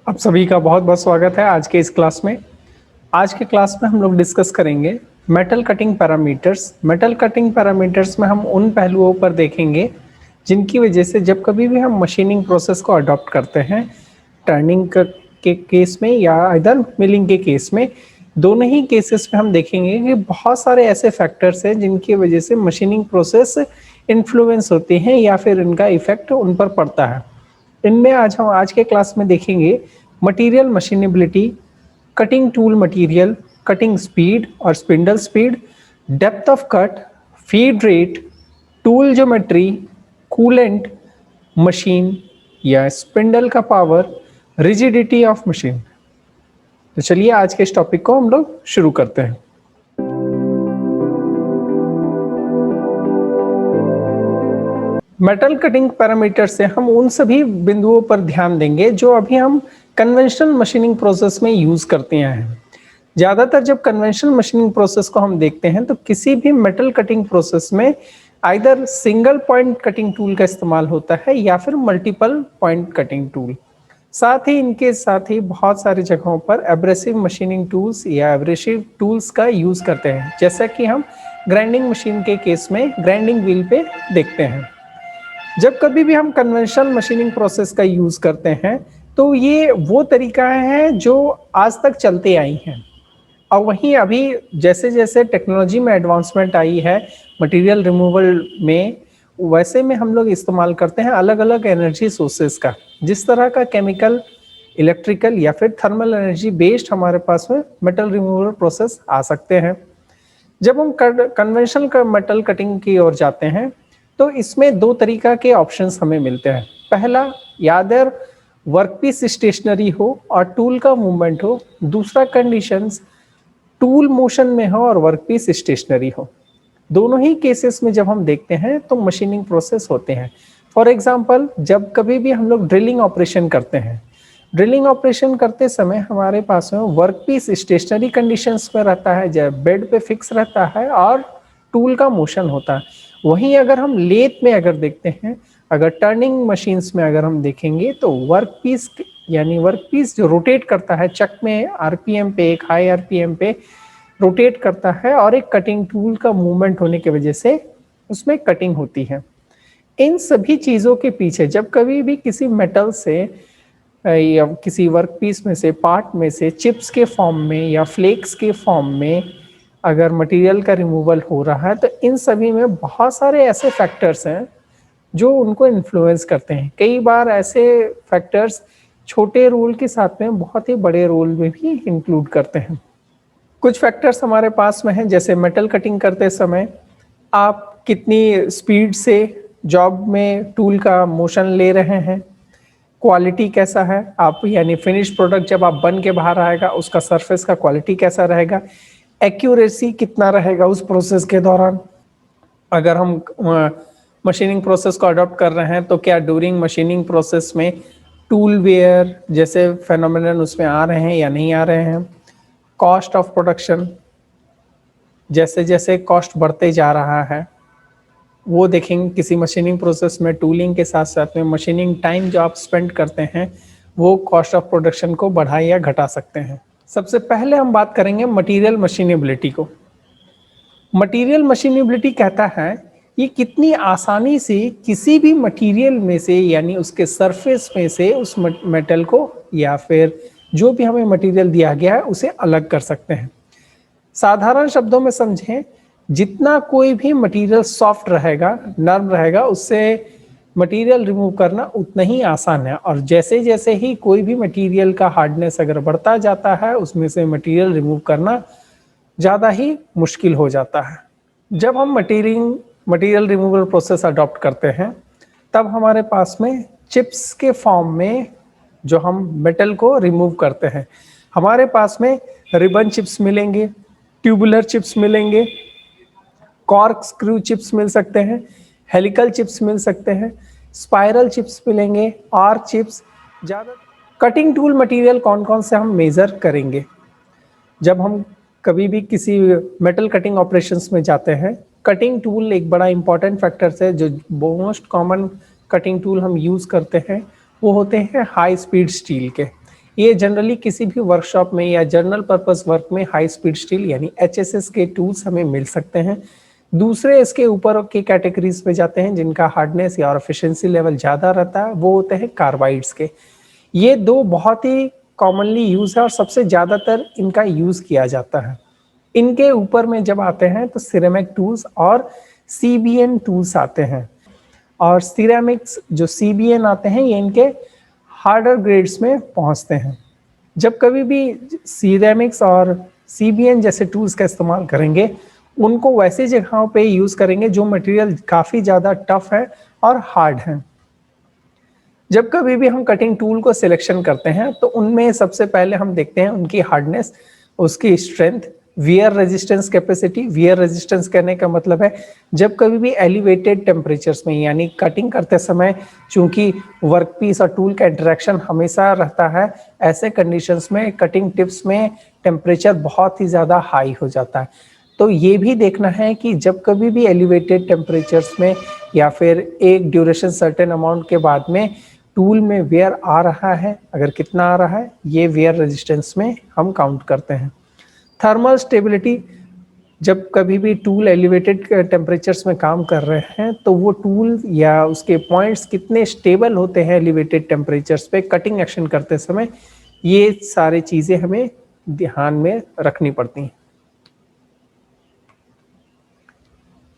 आप सभी का बहुत बहुत स्वागत है आज के इस क्लास में। आज के क्लास में हम लोग डिस्कस करेंगे metal cutting parameters. Metal cutting parameters में हम उन पहलुओं पर देखेंगे जिनकी वजह से जब कभी भी हम मशीनिंग प्रोसेस को अडॉप्ट करते हैं, टर्निंग के केस में या इधर मिलिंग के केस में, दोनों ही केसेस में हम देखेंगे कि बहुत सारे ऐसे फैक्टर्स हैं जिनकी वजह से मशीनिंग प्रोसेस इन्फ्लुएंस होती हैं या फिर इनका इफेक्ट उन पर पड़ता है। इनमें हम आज के क्लास में देखेंगे material machinability, cutting tool material, cutting speed और spindle speed, depth of cut, feed rate, tool geometry, coolant, machine या स्पिंडल का पावर, रिजिडिटी ऑफ मशीन। तो चलिए आज के इस टॉपिक को हम लोग शुरू करते हैं। मेटल कटिंग पैरामीटर से हम उन सभी बिंदुओं पर ध्यान देंगे जो अभी हम कन्वेंशनल मशीनिंग प्रोसेस में यूज करते हैं। ज्यादातर जब कन्वेंशनल मशीनिंग प्रोसेस को हम देखते हैं तो किसी भी मेटल कटिंग प्रोसेस में either single point cutting tool का इस्तेमाल होता है या फिर मल्टीपल पॉइंट कटिंग टूल। साथ ही इनके साथ ही बहुत सारी जगहों पर एब्रेसिव मशीनिंग टूल्स या एब्रेसिव टूल्स का यूज करते हैं, जैसा कि हम ग्राइंडिंग मशीन के केस में ग्राइंडिंग व्हील पे देखते हैं। जब कभी भी हम कन्वेंशनल मशीनिंग प्रोसेस का यूज करते हैं तो ये वो तरीका है जो आज तक चलते आई हैं, और वहीं अभी जैसे जैसे टेक्नोलॉजी में एडवांसमेंट आई है मटेरियल रिमूवल में, वैसे में हम लोग इस्तेमाल करते हैं अलग अलग एनर्जी सोर्सेज का। जिस तरह का केमिकल, इलेक्ट्रिकल या फिर थर्मल एनर्जी बेस्ड हमारे पास में मेटल रिमूवल प्रोसेस आ सकते हैं। जब हम कन्वेंशनल मेटल कटिंग की ओर जाते हैं तो इसमें दो तरीका के ऑप्शंस हमें मिलते हैं। पहला, यादर वर्कपीस स्टेशनरी हो और टूल का मूवमेंट हो। दूसरा कंडीशंस, टूल मोशन में हो और वर्कपीस स्टेशनरी हो। दोनों ही केसेस में जब हम देखते हैं तो मशीनिंग प्रोसेस होते हैं। फॉर एग्जांपल, जब कभी भी हम लोग ड्रिलिंग ऑपरेशन करते हैं, ड्रिलिंग ऑपरेशन करते समय हमारे पास में वर्कपीस स्टेशनरी कंडीशंस में रहता है, जब बेड पे फिक्स रहता है और टूल का मोशन होता है। वहीं अगर हम लेथ में अगर देखते हैं, अगर टर्निंग मशीन्स में अगर हम देखेंगे तो वर्कपीस यानी वर्कपीस जो रोटेट करता है चक में आरपीएम पे, एक हाई आरपीएम पे रोटेट करता है और एक कटिंग टूल का मूवमेंट होने की वजह से उसमें कटिंग होती है। इन सभी चीज़ों के पीछे जब कभी भी किसी मेटल से या किसी वर्कपीस में से, पार्ट में से चिप्स के फॉर्म में या फ्लेक्स के फॉर्म में अगर मटेरियल का रिमूवल हो रहा है तो इन सभी में बहुत सारे ऐसे फैक्टर्स हैं जो उनको इन्फ्लुएंस करते हैं। कई बार ऐसे फैक्टर्स छोटे रोल के साथ में बहुत ही बड़े रोल में भी इंक्लूड करते हैं। कुछ फैक्टर्स हमारे पास में हैं, जैसे मेटल कटिंग करते समय आप कितनी स्पीड से जॉब में टूल का मोशन ले रहे हैं, क्वालिटी कैसा है आप, यानी फिनिश प्रोडक्ट जब आप बन के बाहर आएगा उसका सरफेस का क्वालिटी कैसा रहेगा, एक्यूरेसी कितना रहेगा उस प्रोसेस के दौरान। अगर हम मशीनिंग प्रोसेस को अडॉप्ट कर रहे हैं तो क्या ड्यूरिंग मशीनिंग प्रोसेस में टूल वेयर जैसे फेनोमेनन उसमें आ रहे हैं या नहीं आ रहे हैं। कॉस्ट ऑफ प्रोडक्शन, जैसे जैसे कॉस्ट बढ़ते जा रहा है वो देखेंगे किसी मशीनिंग प्रोसेस में। टूलिंग के साथ साथ में मशीनिंग टाइम जो आप स्पेंड करते हैं वो कॉस्ट ऑफ प्रोडक्शन को बढ़ा या घटा सकते हैं। सबसे पहले हम बात करेंगे मटेरियल मशीनेबिलिटी को। मटेरियल मशीनेबिलिटी कहता है ये कितनी आसानी से किसी भी मटेरियल में से यानी उसके सरफेस में से उस मेटल को या फिर जो भी हमें मटेरियल दिया गया है उसे अलग कर सकते हैं। साधारण शब्दों में समझें, जितना कोई भी मटेरियल सॉफ्ट रहेगा, नर्म रहेगा, उससे मटेरियल रिमूव करना उतना ही आसान है। और जैसे जैसे ही कोई भी मटेरियल का हार्डनेस अगर बढ़ता जाता है उसमें से मटेरियल रिमूव करना ज़्यादा ही मुश्किल हो जाता है। जब हम मटेरियल रिमूवल प्रोसेस अडॉप्ट करते हैं तब हमारे पास में चिप्स के फॉर्म में जो हम मेटल को रिमूव करते हैं, हमारे पास में रिबन चिप्स मिलेंगे, ट्यूबुलर चिप्स मिलेंगे, कॉर्क स्क्रू चिप्स मिल सकते हैं, हेलिकल चिप्स मिल सकते हैं, स्पाइरल चिप्स मिलेंगे, आर चिप्स। ज़्यादा कटिंग टूल मटेरियल कौन कौन से हम मेज़र करेंगे जब हम कभी भी किसी मेटल कटिंग ऑपरेशंस में जाते हैं। कटिंग टूल एक बड़ा इंपॉर्टेंट फैक्टर है। जो मोस्ट कॉमन कटिंग टूल हम यूज़ करते हैं वो होते हैं हाई स्पीड स्टील के। ये जनरली किसी भी वर्कशॉप में या जनरल पर्पस वर्क में हाई स्पीड स्टील यानी HSS के टूल्स हमें मिल सकते हैं। दूसरे इसके ऊपर के कैटेगरीज में जाते हैं जिनका हार्डनेस या एफिशिएंसी लेवल ज़्यादा रहता है, वो होते हैं कार्बाइड्स के। ये दो बहुत ही कॉमनली यूज है और सबसे ज़्यादातर इनका यूज किया जाता है। इनके ऊपर में जब आते हैं तो सिरेमिक टूल्स और CBN टूल्स आते हैं। और सिरेमिक्स जो CBN आते हैं ये इनके हार्डर ग्रेड्स में पहुंचते हैं। जब कभी भी सिरेमिक्स और CBN जैसे टूल्स का इस्तेमाल करेंगे, उनको वैसी जगहों पे यूज करेंगे जो मटेरियल काफ़ी ज़्यादा टफ है और हार्ड है। जब कभी भी हम कटिंग टूल को सिलेक्शन करते हैं तो उनमें सबसे पहले हम देखते हैं उनकी हार्डनेस, उसकी strength, wear resistance capacity. Wear resistance कहने का मतलब है जब कभी भी एलिवेटेड टेम्परेचर्स में यानी कटिंग करते समय चूंकि वर्कपीस और टूल का इंटरेक्शन हमेशा रहता है, ऐसे कंडीशंस में कटिंग टिप्स में टेम्परेचर बहुत ही ज़्यादा हाई हो जाता है। तो ये भी देखना है कि जब कभी भी एलिवेटेड टेम्परेचर्स में या फिर एक ड्यूरेशन सर्टेन अमाउंट के बाद में टूल में वेयर आ रहा है, अगर कितना आ रहा है ये वेयर रेजिस्टेंस में हम काउंट करते हैं। थर्मल स्टेबिलिटी, जब कभी भी टूल एलिवेटेड टेम्परेचर्स में काम कर रहे हैं तो वो टूल या उसके पॉइंट्स कितने स्टेबल होते हैं एलिवेटेड टेम्परेचर्स पे कटिंग एक्शन करते समय, ये सारी चीज़ें हमें ध्यान में रखनी पड़ती हैं।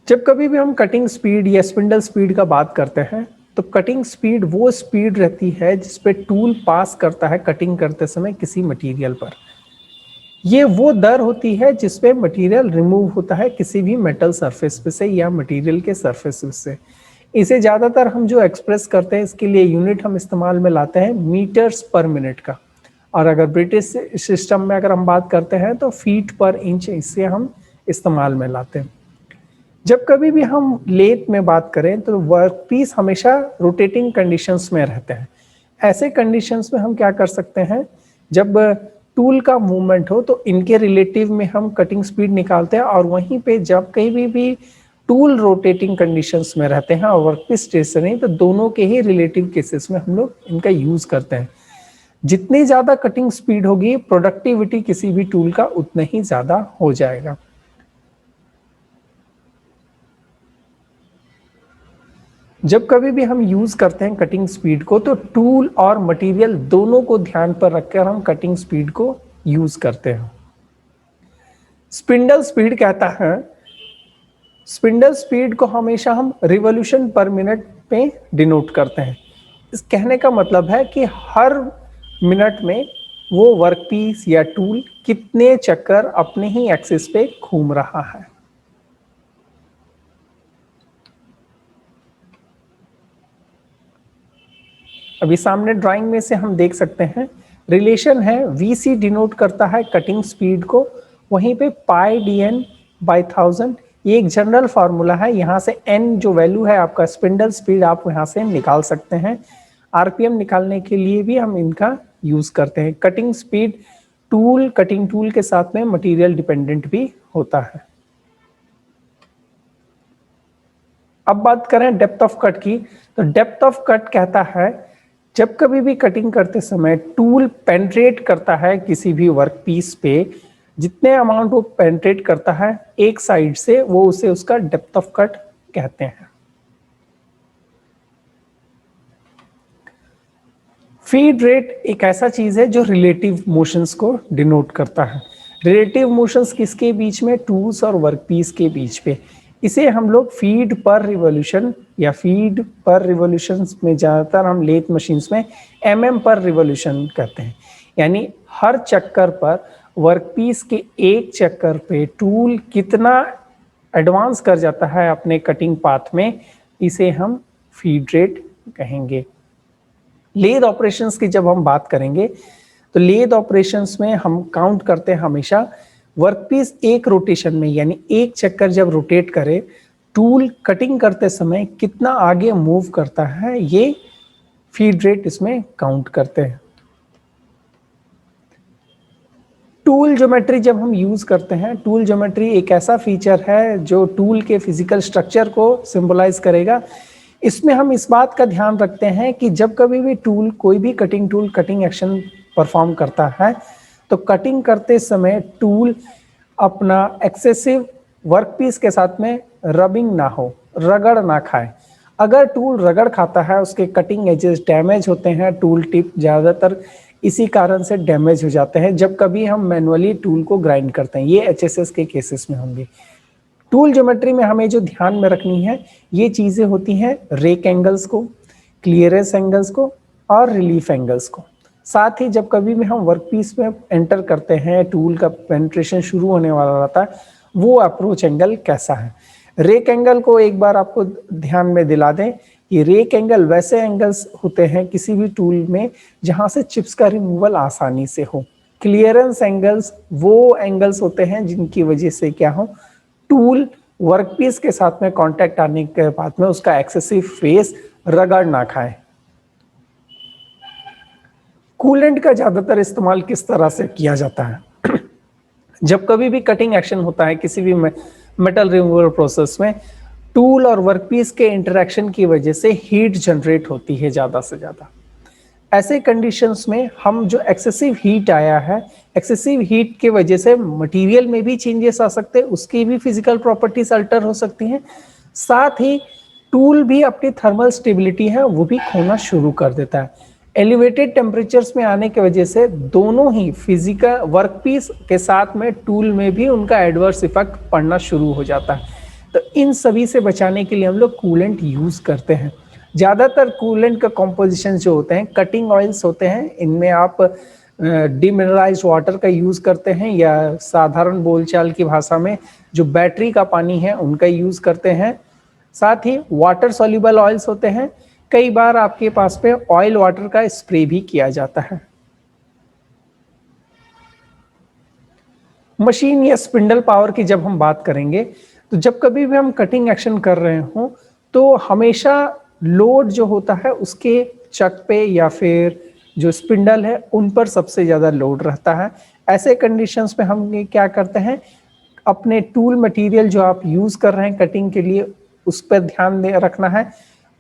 जब कभी भी हम कटिंग स्पीड या स्पिंडल स्पीड का बात करते हैं तो कटिंग स्पीड वो स्पीड रहती है जिस पे टूल पास करता है कटिंग करते समय किसी मटेरियल पर। ये वो दर होती है जिस पे मटेरियल रिमूव होता है किसी भी मेटल सरफेस पे से या मटेरियल के सरफेस से। इसे ज़्यादातर हम जो एक्सप्रेस करते हैं इसके लिए यूनिट हम इस्तेमाल में लाते हैं मीटर्स पर मिनट का, और अगर ब्रिटिश सिस्टम में अगर हम बात करते हैं तो फीट पर इंच इससे हम इस्तेमाल में लाते हैं। जब कभी भी हम लेथ में बात करें तो वर्कपीस हमेशा रोटेटिंग कंडीशंस में रहते हैं। ऐसे कंडीशंस में हम क्या कर सकते हैं, जब टूल का मूवमेंट हो तो इनके रिलेटिव में हम कटिंग स्पीड निकालते हैं, और वहीं पे जब कहीं भी टूल रोटेटिंग कंडीशंस में रहते हैं और वर्कपीस स्टेशनरी, तो दोनों के ही रिलेटिव केसेस में हम लोग इनका यूज करते हैं। जितनी ज़्यादा कटिंग स्पीड होगी प्रोडक्टिविटी किसी भी टूल का उतना ही ज़्यादा हो जाएगा। जब कभी भी हम यूज करते हैं कटिंग स्पीड को तो टूल और मटेरियल दोनों को ध्यान पर रखकर हम कटिंग स्पीड को यूज करते हैं। स्पिंडल स्पीड कहता है, स्पिंडल स्पीड को हमेशा हम रिवॉल्यूशन पर मिनट पे डिनोट करते हैं। इस कहने का मतलब है कि हर मिनट में वो वर्कपीस या टूल कितने चक्कर अपने ही एक्सिस पे घूम रहा है। अभी सामने ड्राइंग में से हम देख सकते हैं रिलेशन है, VC डिनोट करता है कटिंग स्पीड को, वहीं पे पाई DN बाई 1000 ये एक जनरल फार्मूला है। यहाँ से N जो वैल्यू है आपका स्पिंडल स्पीड आप यहाँ से निकाल सकते हैं। RPM निकालने के लिए भी हम इनका यूज करते हैं। Cutting speed tool cutting tool के साथ में मटेरियल डिपेंडेंट भी होता है। अब बात करें डेप्थ ऑफ कट की, तो डेप्थ ऑफ कट कहता है जब कभी भी कटिंग करते समय टूल पेंट्रेट करता है किसी भी वर्क पीस पे, जितने अमाउंट वो पेंट्रेट करता है एक साइड से, वो उसे उसका डेप्थ ऑफ कट कहते हैं। फीड रेट एक ऐसा चीज है जो रिलेटिव मोशंस को डिनोट करता है। रिलेटिव मोशंस किसके बीच में, टूल्स और वर्कपीस के बीच पे। इसे हम लोग फीड पर रिवॉल्यूशन या फीड पर रिवॉल्यूशन में ज़्यादातर हम लेथ मशीन्स में mm पर रिवॉल्यूशन कहते हैं। यानी हर चक्कर पर वर्कपीस के एक चक्कर पे टूल कितना एडवांस कर जाता है अपने कटिंग पाथ में, इसे हम फीड रेट कहेंगे। लेथ ऑपरेशंस की जब हम बात करेंगे तो लेथ ऑपरेशंस में हम काउंट करते हैं हमेशा वर्कपीस एक रोटेशन में, यानी एक चक्कर जब रोटेट करे टूल कटिंग करते समय कितना आगे मूव करता है, ये फीड रेट इसमें काउंट करते हैं। टूल ज्योमेट्री जब हम यूज करते हैं, टूल ज्योमेट्री एक ऐसा फीचर है जो टूल के फिजिकल स्ट्रक्चर को सिंबलाइज करेगा। इसमें हम इस बात का ध्यान रखते हैं कि जब कभी भी टूल कोई भी cutting tool cutting action perform करता है। तो कटिंग करते समय टूल अपना एक्सेसिव वर्कपीस के साथ में रबिंग ना हो, रगड़ ना खाए। अगर टूल रगड़ खाता है, उसके कटिंग एजेस डैमेज होते हैं, टूल टिप ज़्यादातर इसी कारण से डैमेज हो जाते हैं जब कभी हम मैनुअली टूल को ग्राइंड करते हैं। ये एचएसएस के केसेस में होंगे। टूल ज्योमेट्री में हमें जो ध्यान में रखनी है, ये चीज़ें होती हैं रेक एंगल्स को, क्लियरेंस एंगल्स को और रिलीफ एंगल्स को। साथ ही जब कभी भी हम वर्कपीस में एंटर करते हैं, टूल का पेनिट्रेशन शुरू होने वाला रहता है, वो अप्रोच एंगल कैसा है। रेक एंगल को एक बार आपको ध्यान में दिला दें कि रेक एंगल वैसे एंगल्स होते हैं किसी भी टूल में जहां से चिप्स का रिमूवल आसानी से हो। क्लियरेंस एंगल्स वो एंगल्स होते हैं जिनकी वजह से क्या हो, टूल वर्कपीस के साथ में कांटेक्ट आने के बाद में उसका एक्सेसिव फेस रगड़ ना खाए। कूलेंट का ज्यादातर इस्तेमाल किस तरह से किया जाता है? जब कभी भी कटिंग एक्शन होता है किसी भी मेटल रिमूवल प्रोसेस में, टूल और वर्कपीस के इंटरेक्शन की वजह से हीट जनरेट होती है ज़्यादा से ज़्यादा। ऐसे कंडीशंस में हम जो एक्सेसिव हीट आया है, एक्सेसिव हीट की वजह से मटेरियल में भी चेंजेस आ सकते हैं, उसकी भी फिजिकल प्रॉपर्टीज अल्टर हो सकती हैं। साथ ही टूल भी अपनी थर्मल स्टेबिलिटी है वो भी खोना शुरू कर देता है। एलिवेटेड टेम्परेचर्स में आने की वजह से दोनों ही फिजिकल वर्कपीस के साथ में टूल में भी उनका एडवर्स इफेक्ट पड़ना शुरू हो जाता है। तो इन सभी से बचाने के लिए हम लोग कूलेंट यूज करते हैं। ज़्यादातर कूलेंट का कॉम्पोजिशन जो होते हैं कटिंग ऑयल्स होते हैं। इनमें आप डिमिनरलाइज्ड वाटर का यूज़ करते हैं या साधारण बोलचाल की भाषा में जो बैटरी का पानी है उनका यूज़ करते हैं। साथ ही वाटर सॉल्युबल ऑयल्स होते हैं। कई बार आपके पास पे ऑयल वाटर का स्प्रे भी किया जाता है। मशीन या स्पिंडल पावर की जब हम बात करेंगे तो जब कभी भी हम कटिंग एक्शन कर रहे हों तो हमेशा लोड जो होता है उसके चक पे या फिर जो स्पिंडल है उन पर सबसे ज़्यादा लोड रहता है। ऐसे कंडीशंस में हम ये क्या करते हैं, अपने टूल मटेरियल जो आप यूज़ कर रहे हैं कटिंग के लिए उस पर ध्यान दे रखना है।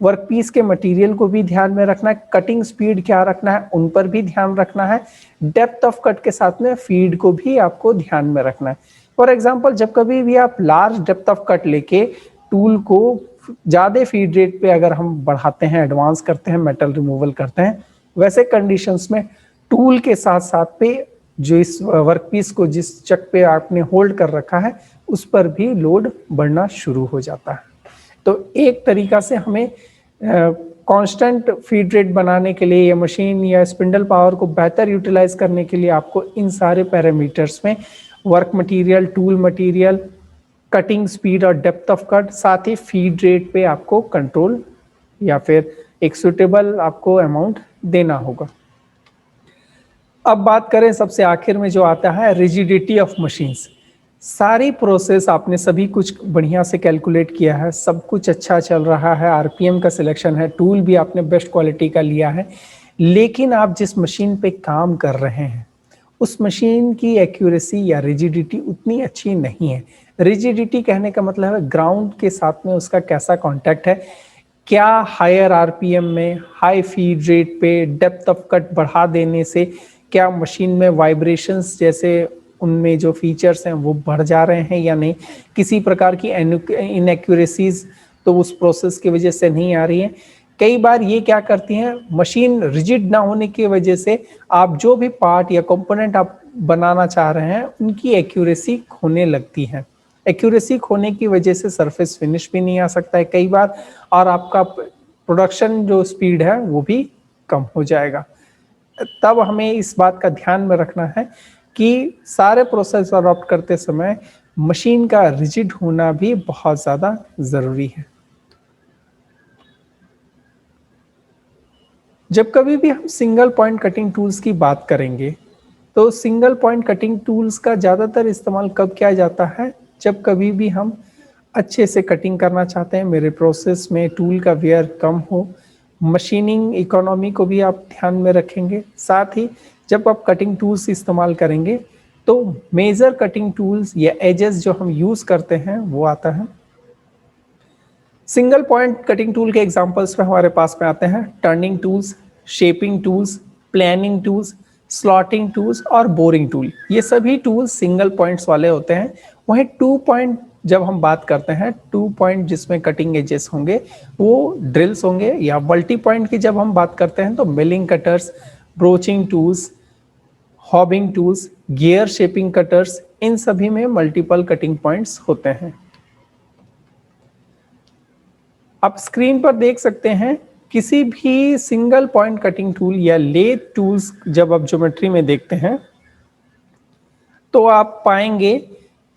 वर्कपीस के मटेरियल को भी ध्यान में रखना है, कटिंग स्पीड क्या रखना है उन पर भी ध्यान रखना है। डेप्थ ऑफ कट के साथ में फीड को भी आपको ध्यान में रखना है। फॉर एग्जांपल जब कभी भी आप लार्ज डेप्थ ऑफ कट लेके टूल को ज़्यादा फीड रेट पे अगर हम बढ़ाते हैं, एडवांस करते हैं, मेटल रिमूवल करते हैं, वैसे कंडीशंस में टूल के साथ साथ पे जो इस वर्कपीस को जिस चक पे आपने होल्ड कर रखा है उस पर भी लोड बढ़ना शुरू हो जाता है। तो एक तरीका से हमें कांस्टेंट फीड रेट बनाने के लिए या मशीन या स्पिंडल पावर को बेहतर यूटिलाइज करने के लिए आपको इन सारे पैरामीटर्स में work material, tool material, cutting speed और डेप्थ ऑफ कट, साथ ही फीड रेट पे आपको कंट्रोल या फिर एक सुटेबल आपको अमाउंट देना होगा। अब बात करें सबसे आखिर में जो आता है रिजिडिटी ऑफ मशीन्स। सारी प्रोसेस आपने सभी कुछ बढ़िया से कैलकुलेट किया है, सब कुछ अच्छा चल रहा है, आरपीएम का सिलेक्शन है, टूल भी आपने बेस्ट क्वालिटी का लिया है, लेकिन आप जिस मशीन पे काम कर रहे हैं उस मशीन की एक्यूरेसी या रिजिडिटी उतनी अच्छी नहीं है। रिजिडिटी कहने का मतलब है ग्राउंड के साथ में उसका कैसा कांटेक्ट है, क्या हायर आरपीएम में हाई फीड रेट पे डेप्थ ऑफ कट बढ़ा देने से क्या मशीन में वाइब्रेशंस जैसे उनमें जो फीचर्स हैं वो बढ़ जा रहे हैं या नहीं, किसी प्रकार की इनएक्यूरेसीज तो उस प्रोसेस की वजह से नहीं आ रही है। कई बार ये क्या करती हैं, मशीन रिजिड ना होने की वजह से आप जो भी पार्ट या कंपोनेंट आप बनाना चाह रहे हैं उनकी एक्यूरेसी खोने लगती है। एक्यूरेसी खोने की वजह से सरफेस फिनिश भी नहीं आ सकता है कई बार, और आपका प्रोडक्शन जो स्पीड है वो भी कम हो जाएगा। तब हमें इस बात का ध्यान में रखना है कि सारे प्रोसेस अडॉप्ट करते समय मशीन का रिजिड होना भी बहुत ज़्यादा ज़रूरी है। जब कभी भी हम सिंगल पॉइंट कटिंग टूल्स की बात करेंगे तो सिंगल पॉइंट कटिंग टूल्स का ज़्यादातर इस्तेमाल कब किया जाता है, जब कभी भी हम अच्छे से कटिंग करना चाहते हैं, मेरे प्रोसेस में टूल का वेयर कम हो, मशीनिंग इकोनॉमी को भी आप ध्यान में रखेंगे। साथ ही जब आप कटिंग टूल्स इस्तेमाल करेंगे तो मेजर कटिंग टूल्स या एजेस जो हम यूज़ करते हैं वो आता है। सिंगल पॉइंट कटिंग टूल के एग्जांपल्स में हमारे पास में आते हैं turning tools, shaping tools, planning tools, slotting tools और बोरिंग टूल, ये सभी टूल्स सिंगल पॉइंट्स वाले होते हैं। वहीं 2 पॉइंट जब हम बात करते हैं, 2 पॉइंट जिसमें कटिंग एजेस होंगे वो ड्रिल्स होंगे, या मल्टी पॉइंट की जब हम बात करते हैं तो milling cutters, broaching tools, hobbing tools, gear shaping cutters, इन सभी में मल्टीपल कटिंग पॉइंट्स होते हैं। आप स्क्रीन पर देख सकते हैं किसी भी सिंगल पॉइंट कटिंग टूल या लेथ टूल्स जब आप ज्योमेट्री में देखते हैं तो आप पाएंगे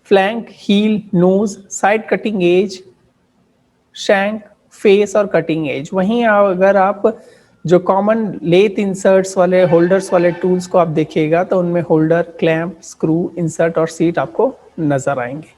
flank, heel, nose, side cutting edge, shank, face और कटिंग एज। वहीं अगर आप जो कॉमन लेथ इंसर्ट्स वाले, होल्डर्स वाले टूल्स को आप देखिएगा तो उनमें होल्डर, क्लैंप, स्क्रू, इंसर्ट और सीट आपको नजर आएंगे।